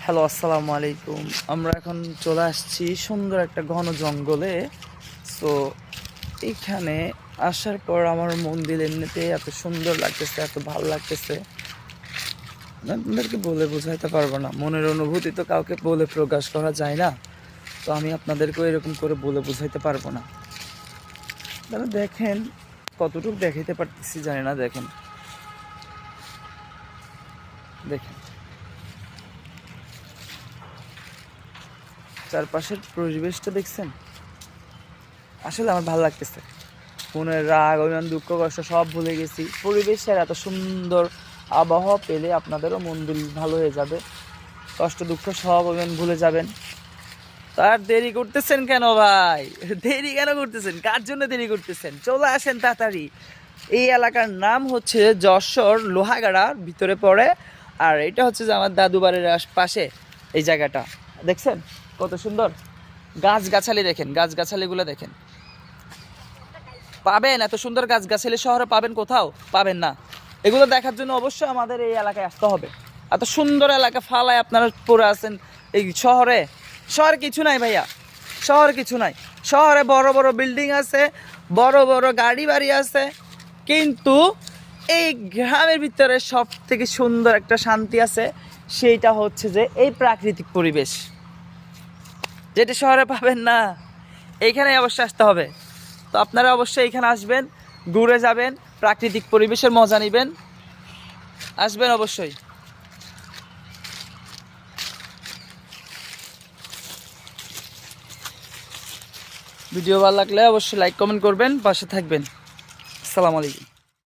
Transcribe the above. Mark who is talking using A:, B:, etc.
A: Hello, আসসালামু আলাইকুম। আমরা এখন চলে আসছি সুন্দর একটা ঘন জঙ্গলে। সো এইখানে আসার পর আমার মন দিল এমনিতেই এত সুন্দর লাগতেছে, এত ভালো লাগতেছে, আপনাদেরকে বলে বোঝাইতে পারবো না। মনের অনুভূতি তো কাউকে বলে প্রকাশ করা যায় না, তো আমি আপনাদেরকেও এরকম করে বলে বোঝাইতে পারবো না। তাহলে দেখেন কতটুকু দেখাইতে পারতেছি জানি না। দেখেন দেখেন চারপাশের পরিবেশটা দেখছেন, আসলে আমার ভালো লাগতেছে। মনের রাগ, অভিমান, দুঃখ, কষ্ট সব ভুলে গেছি। পরিবেশের এত সুন্দর আবহাওয়া পেলে আপনাদেরও মন দিল ভালো হয়ে যাবে, কষ্ট দুঃখ সব অভিমান ভুলে যাবেন। তার দেরি করতেছেন কেন ভাই? দেরি কেন করতেছেন? কার জন্য দেরি করতেছেন? চলে আসেন তাড়াতাড়ি। এই এলাকার নাম হচ্ছে যশোর লোহাগাড়ার ভিতরে পড়ে। আর এটা হচ্ছে যে আমার দাদু বাড়ির পাশে এই জায়গাটা। দেখছেন কত সুন্দর গাছগাছালি, দেখেন গাছগাছালিগুলো দেখেন। পাবেন এত সুন্দর গাছগাছালি শহরে পাবেন কোথাও? পাবেন না। এগুলো দেখার জন্য অবশ্যই আমাদের এই এলাকায় আসতে হবে। এত সুন্দর এলাকা ফালায় আপনারা পড়ে আছেন এই শহরে। শহরে কিছু নাই ভাইয়া, শহরে কিছু নাই। শহরে বড় বড় বিল্ডিং আছে, বড় বড় গাড়ি বাড়ি আছে, কিন্তু এই গ্রামের ভিতরে সব থেকে সুন্দর একটা শান্তি আছে, সেইটা হচ্ছে যে এই প্রাকৃতিক পরিবেশ, যেটা শহরে পাবেন না। এইখানে অবশ্যই আসতে হবে। তো আপনারা অবশ্যই এখানে আসবেন, ঘুরে যাবেন, প্রাকৃতিক পরিবেশের মজা নেবেন। আসবেন অবশ্যই। ভিডিও ভালো লাগলে অবশ্যই লাইক কমেন্ট করবেন, পাশে থাকবেন। আসসালামু আলাইকুম।